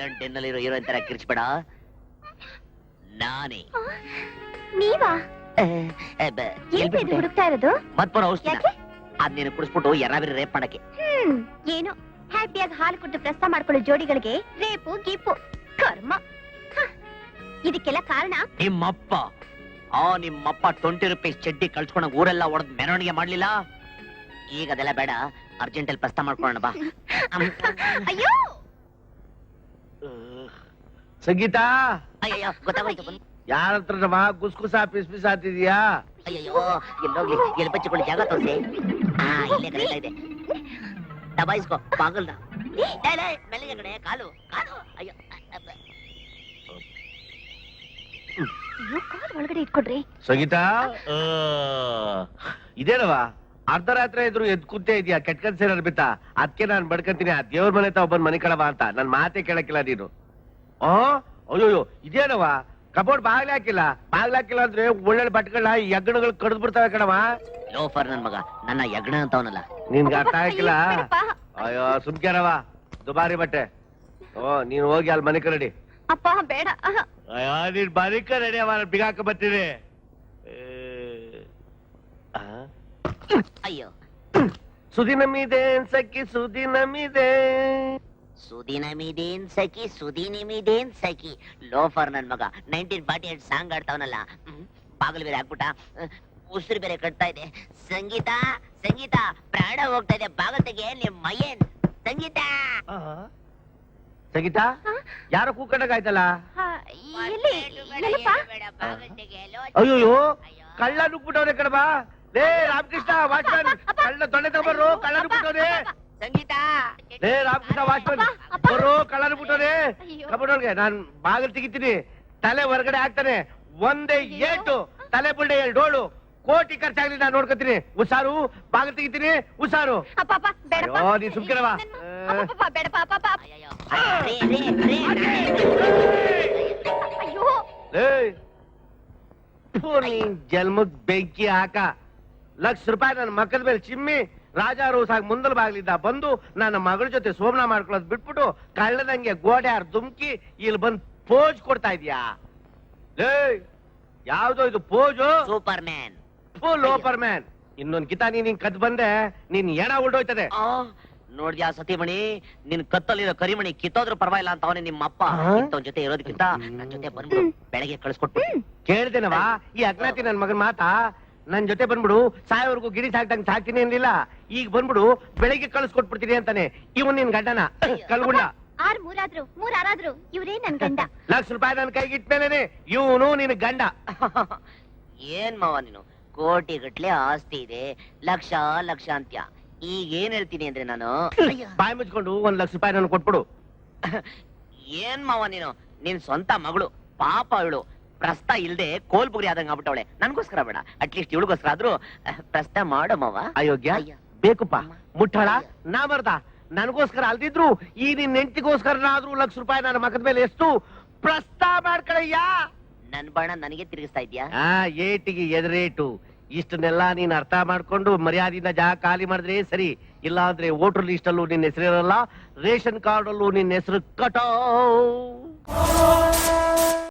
Silent ಡೆನ್ನಲ್ಲಿರೋ heroine ತರ ಕಿರ್ಚ್ಬೇಡ. ನಾನೇ. ನೀವಾ? ಹುಡುಕ್ತಾ ಇರೋದು? ಮತ್ಪುರ ಔಷಧಿ ಅದ್ ನೀನು ಕುಡಿಸ್ಬಿಟ್ಟು ಯಾರಾದ್ರೂ ರೇಪ್ ಮಾಡಕ್ಕೆ. ಏನು ಹ್ಯಾಪಿಯಾಗಿ ಹಾಲು ಕೊಟ್ಟು ಪ್ರಸ್ತಾವ ಮಾಡ್ಕೊಳ್ಳೋ ಜೋಡಿಗಳಿಗೆ ರೇಪು ಗೀಪು ಕರ್ಮ. ಇದಕ್ಕೆಲ್ಲ ಕಾರಣ ನಿಮ್ಮಪ್ಪ. ನಿಮ್ಮಪ್ಪ 20 ರೂಪಾಯಿ ಚಡ್ಡಿ ಕಳ್ಸ್ಕೊಂಡಾಗ ಊರೆಲ್ಲ ಹೊಡೆದ್ ಮೆರವಣಿಗೆ ಮಾಡ್ಲಿಲ್ಲ. ಈಗ ಅದೆಲ್ಲ ಬೇಡ, ಅರ್ಜೆಂಟ್ ಅಲ್ಲಿ ಪ್ರಸ್ತಾವ ಮಾಡ್ಕೊಳ್ಳೋಣ ಬಾ. ಅಯ್ಯೋ ಸಂಗೀತಾ, ಅಯ್ಯೋ ಗೊತ್ತಾಗೋಯ್ತು. ಯಾರ ಹತ್ರನಮ್ಮ ಗುಸ್ಗುಸ ಪಿಸ್ ಆತಿದ್ಯಾ? ಅಯ್ಯೋ ಎಲ್ಲೋಗ್ಲಿ, ಎಲ್ಲಿ ಬಚ್ಚಿಕೊಳ್ಳಿ ಜಾಗ ತೋರಿಸಿ. ಇಲ್ಲೇ ಕರೆಕ್ಟ್ ಇದೆ. ದಬಾಯಿಸ್ಕೋ ಬಾಗಲ್ನ. ಮೆಲ್ಲಿಗೆ ಕಡೆ ಕಾಲು ಕಾಲು. ಅಯ್ಯೋ ಕಾಲ್ ಒಳಗಡೆ ಇಟ್ಕೊಡ್ರಿ. ಸಂಗೀತಾ, ಇದೇನವ ಅರ್ಧರಾತ್ರಿ ಇದ್ರು ಎದ್ ಕೂತೇ ಇದೆಯಾ? ಕೆಟ್ಕನ್ ಸೇರ ಬಿತ್ತಾ? ಅದಕ್ಕೆ ನಾನ್ ಬಡ್ಕಂತೀನಿ, ಆ ದೇವ್ರ ಮನೆ ಒಬ್ಬನ್ ಮನೆ ಕಳವ ಅಂತ. ನನ್ ಮಾತೆ ಕೇಳಕ್ಕಿಲ್ಲ ನೀನು. ಅಯ್ಯೋಯ್ಯೋ, ಇದೇನವ ಕಬೋರ್ಡ್ ಬಾಗ್ಲಾಕಿಲ್ಲ ಅಂದ್ರೆ ಒಳ್ಳೆ ಬಟ್ಗಳನ್ನ ಯಗ್ಣಗಳು ಕಡ್ದು ಬಿಡ್ತಾವೆ ಕಣವ. ಲೋಫರ್ ನನ್ ಮಗ, ನನ್ನ ಯಗ್ಣ ಅಂತವನಲ್ಲ. ನಿನ್ಗೆ ಅರ್ಥ ಆಗಿಲ್ಲ? ಅಯ್ಯೋ ಸುಮ್ಕ್ಯಾರವ, ದುಬಾರಿ ಬಟ್ಟೆ. ನೀನ್ ಹೋಗಿ ಅಲ್ಲಿ ಮನೆ ಕರಡಿ. ಅಪ್ಪ ಬೇಡ. ಅಯ್ಯೋ ನೀನ್ ಮನೆ ಕರಡಿ ಅವ, ಬಿಗಾಕ ಬರ್ತೀನಿ. ಅಯ್ಯೋ ಸುದಿನಮಿದೇನ್ ಸಖಿ ಸುದಿನಮಿದೆ, ಸುದಿನಮಿದೇನ್ ಸಖಿ ಸುದಿನಮಿದೇನ್ ಸಖಿ. ಲೋಫರ್ ನನ್ ಮಗ 1948 ಸಾಂಗ್ ಆಡ್ತಾವನಲ್ಲ. ಬಾಗಿಲು ಬೇರೆ ಹಾಕ್ಬಿಟ್ಟ, ಉಸಿರು ಬೇರೆ ಕಟ್ತಾ ಇದೆ. ಸಂಗೀತ ಸಂಗೀತ, ಪ್ರಾಣ ಹೋಗ್ತಾ ಇದೆ, ಬಾಗಲ್ ತೆಗೆ. ನಿಮ್ ಮಯ್ಯನ್ ಸಂಗೀತ. ಸಂಗೀತಾ, ಯಾರೋ ಕೂಕಂಡಾಗಾಯ್ತಲ್ಲ. ಅಯ್ಯೋಯ್ಯೋ, ಕಳ್ಳ ನುಗ್ಬಿಟ್ಟವ್ರೆ ಕಣಬಾ. ಲೇ ರಾಮಕೃಷ್ಣ ವಾಚ್ಮನ್, ಕಳ್ಳ ತೊಂಡೆ ತಗೊಂಡ್ರು, ಕಳ್ಳ ನುಗ್ಬಿಟ್ಟವ್ರೆ. ಸಂಗೀತ, ಲೇ ರಾಮಕೃಷ್ಣ ವಾಚ್ಮನ್, ಬರೋ ಕಳ್ಳ ನುಗ್ಬಿಟ್ಟವ್ರೆ. ಕಬೋರ್ಡ್ಗೆ ನಾನ್ ಬಾಗಿಲು ತೆಗಿತೀನಿ, ತಲೆ ಹೊರಗಡೆ ಹಾಕ್ತಾನೆ. ಒಂದೇ ಏಟು, ತಲೆ ಬುಲ್ಡೆ 2 ಡೋಳು. ಕೋಟಿ ಖರ್ಚಾಗ್ಲಿ, ನಾನ್ ನೋಡ್ಕೊತೀನಿ. ಹುಷಾರು, ಬಾಗಿಲು ತೆಗಿತೀನಿ, ಹುಷಾರು. ನೀ ಸುಮ್ಕಿರವ. ನೀನ್ ಜನ್ಮಕ್ ಬೆಂಕಿ ಹಾಕ. ₹1,00,000 ನನ್ನ ಮಕ್ಕದ ಮೇಲೆ ಚಿಮ್ಮಿ ರಾಜಾ ರೋಸಾಗಿ ಮುಂದಲ್ ಬಾಗ್ಲಿದ್ದ ಬಂದು ನನ್ನ ಮಗಳ ಜೊತೆ ಸೋಮನ ಮಾಡ್ಕೊಳ್ಳೋದ್ ಬಿಟ್ಬಿಟ್ಟು ಕಳ್ಳದಂಗೆ ಗೋಡೆ ಯಾರು ದುಮ್ಕಿ ಇಲ್ಲಿ ಬಂದ್ ಪೋಜ್ ಕೊಡ್ತಾ ಇದ್ಯಾ? ಯಾವ್ದೋ ಇದು pose? Super man, loafer man. ಇನ್ನೊಂದ್ ಕಿತ ನೀನ್ ಕದ್ ಬಂದೆ, ನೀನ್ ಏನ ಉಳ್ದೋಯ್ತದೆ. ನೋಡ್ದ್ಯಾ ಸತಿಮಣಿ, ನಿನ್ ಕತ್ತಲ್ಲಿರೋ ಕರಿಮಣಿ ಕಿತ್ತೋದ್ರು ಪರವಾಗಿಲ್ಲ ಅಂತ ಅವನೇ ನಿಮ್ಮಪ್ಪ. ಇಂಥವನ್ ಜೊತೆ ಇರೋದಕ್ಕಿಂತ ನನ್ ಜೊತೆ ಬಂದ್ಬಿಡು, ಬೆಳಗ್ಗೆ ಕಳ್ಸ್ಕೊಟ್ಬಿಡು. ಕೇಳ್ದೇನವ ಈ ಅಜ್ಞಾತಿ ನನ್ ಮಗನ್ ಮಾತಾ? ನನ್ ಜೊತೆ ಬಂದ್ಬಿಡು, ಸಾಯೋವರೆಗೂ ಗಿಡಿ ಸಾಕ್ತಂಗ್ ಸಾಕ್ತೀನಿ ಅನ್ಲಿಲ್ಲ. ಈಗ ಬಂದ್ಬಿಡು, ಬೆಳಗ್ಗೆ ಕಳ್ಸ್ಕೊಟ್ಬಿಡ್ತೀನಿ ಅಂತಾನೆ. ಇವನ್ ನಿನ್ ಗಂಡನ ಕಲ್ಗುಂಡ. 3 ಇವ್ರೇ ನನ್ ಗಂಡ. ₹1,00,000 ನನ್ ಕೈಗೆ ಇಟ್ಮೇಲೆ ಇವನು ನಿನ್ ಗಂಡ. ಏನ್ ಮಾವ ನೀನು, ಕೋಟಿ ಗಟ್ಲೆ ಆಸ್ತಿ ಇದೆ, ಲಕ್ಷ ಲಕ್ಷ ಅಂತ್ಯ. ಈಗ ಏನ್ ಹೇಳ್ತೀನಿ ಅಂದ್ರೆ ನಾನು, ಬಾಯಿ ಮುಚ್ಕೊಂಡು ₹1,00,000 ನನ್ ಕೊಟ್ಬಿಡು. ಏನ್ ಮಾವ ನೀನು, ನಿನ್ ಸ್ವಂತ ಮಗಳು ಪಾಪ ಇವಳು ಪ್ರಸ್ತ ಇಲ್ದೆ ಕೋಲ್ಬುಗ್ರಿ ಆದಂಗ ಆಗ್ಬಿಟ್ಟವಳೆ. ನನ್ಗೋಸ್ಕರ ಬೇಡ, ಅಟ್ಲೀಸ್ಟ್ ಇವಳಿಗೋಸ್ಕರ ಆದ್ರೂ ಪ್ರಸ್ತ ಮಾಡೋ ಮಾವ. ಅಯೋಗ್ಯ ಬೇಕುಪ್ಪ, ಮುಟ್ಟಾಳ ನಾ ಬರ್ದ. ನನಗೋಸ್ಕರ ಅಲ್ದಿದ್ರು ಈ ನಿನ್ ಹೆಂಡತಿಗೋಸ್ಕರನಾದ್ರೂ ₹1,00,000 ನನ್ನ ಮಗದ ಮೇಲೆ ಎಷ್ಟು ಪ್ರಸ್ತಾವ ಮಾಡ್ಕಳಯ್ಯ. ನನ್ ಬಾಣ ನನಗೆ ತಿರುಗಿಸ್ತಾ ಇದ್ಯಾ? ಏಟಿಗೆ ಎದುರೇಟು. ಇಷ್ಟನ್ನೆಲ್ಲಾ ನೀನ್ ಅರ್ಥ ಮಾಡ್ಕೊಂಡು ಮರ್ಯಾದೆಯಿಂದ ಜಾಗ ಖಾಲಿ ಮಾಡಿದ್ರೆ ಸರಿ. ಇಲ್ಲ ಅಂದ್ರೆ ವೋಟರ್ ಲಿಸ್ಟ್ ಅಲ್ಲೂ ನಿನ್ನ ಹೆಸರಿರಲ್ಲ, ರೇಷನ್ ಕಾರ್ಡ್ ಅಲ್ಲೂ ನಿನ್ನ ಹೆಸರು ಕಟೋ.